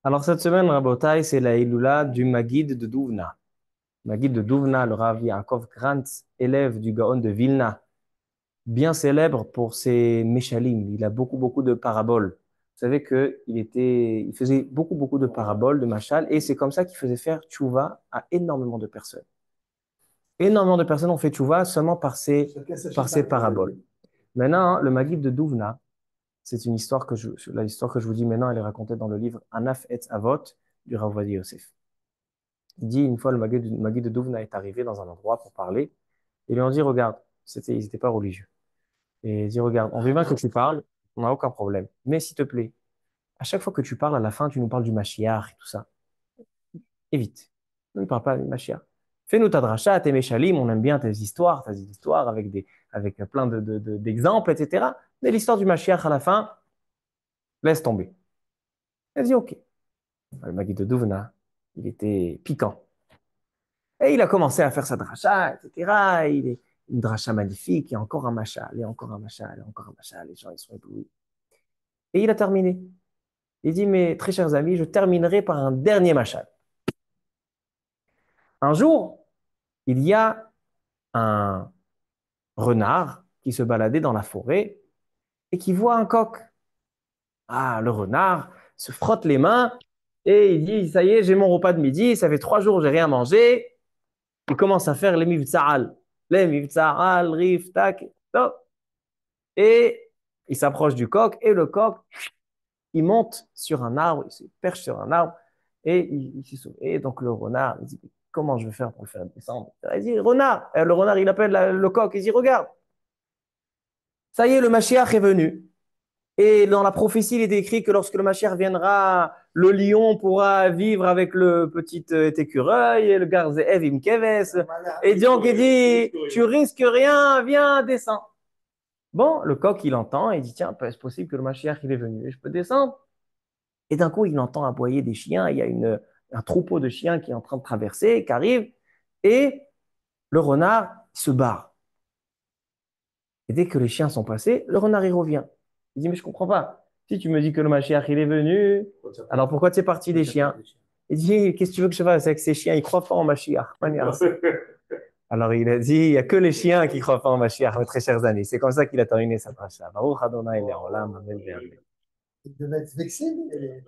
Alors cette semaine, Rabotai, c'est la Iloula du Maguide de Douvna. Maguide de Douvna, le Rav Yaakov Grantz, élève du Gaon de Vilna, bien célèbre pour ses Meshalim. Il a beaucoup de paraboles. Vous savez il faisait beaucoup de paraboles, de machal, et c'est comme ça qu'il faisait faire tchouva à énormément de personnes. Énormément de personnes ont fait tchouva seulement par ses paraboles. Maintenant, le Maguide de Douvna, c'est une histoire l'histoire que je vous dis maintenant, elle est racontée dans le livre Anaf et Avot du Rav Ovadia Yosef. Il dit, une fois, le Maguide de Douvna est arrivé dans un endroit pour parler. Et lui ont dit, regarde, ils n'étaient pas religieux. Et il dit, regarde, on veut bien que tu parles, on n'a aucun problème. Mais s'il te plaît, à chaque fois que tu parles, à la fin, tu nous parles du Mashiach et tout ça. Évite. Ne parle pas du Mashiach. Fais-nous ta dracha, tes Meshalim, on aime bien tes histoires avec plein d'exemples, etc. Mais l'histoire du Mashiach à la fin, laisse tomber. Il dit, OK. Le Maguide de Douvna, il était piquant. Et il a commencé à faire sa dracha, etc. Il est une dracha magnifique, et encore un machal, et encore un machal, et encore un machal. Les gens, ils sont éblouis. Et il a terminé. Il dit, mes très chers amis, je terminerai par un dernier machal. Un jour, il y a un renard qui se baladait dans la forêt et qui voit un coq. Ah, le renard se frotte les mains et il dit, ça y est, j'ai mon repas de midi, ça fait 3 jours que j'ai rien mangé. Il commence à faire les mivtsa'al. Les mivtsa'al, rif, tac, top. Et il s'approche du coq et le coq, il monte sur un arbre, il se perche sur un arbre et il s'y sauve. Et donc le renard, il dit, comment je vais faire pour le faire descendre? Il dit, renard, le renard, il appelle le coq, il dit, regarde, ça y est, le Mashiach est venu. Et dans la prophétie, il est écrit que lorsque le Mashiach viendra, le lion pourra vivre avec le petit écureuil et le garzéev imkeves. Et donc, il dit, tu risques rien, viens, descends. Bon, le coq, il entend, il dit, tiens, est-ce possible que le Mashiach, il est venu et je peux descendre? Et d'un coup, il entend aboyer des chiens, il y a un troupeau de chiens qui est en train de traverser, qui arrive, et le renard se barre. Et dès que les chiens sont passés, le renard, il revient. Il dit, mais je comprends pas. Si tu me dis que le Mashiach, il est venu, alors pourquoi tu es parti des chiens? Il dit, qu'est-ce que tu veux que je fasse avec ces chiens? Ils croient pas en Mashiach. Alors il a dit, il n'y a que les chiens qui croient pas en Mashiach, mes très chers amis. C'est comme ça qu'il a terminé sa paracha. Baruch Adonai Le'olam, Amen ve'Amen. Il devait être vexé, mais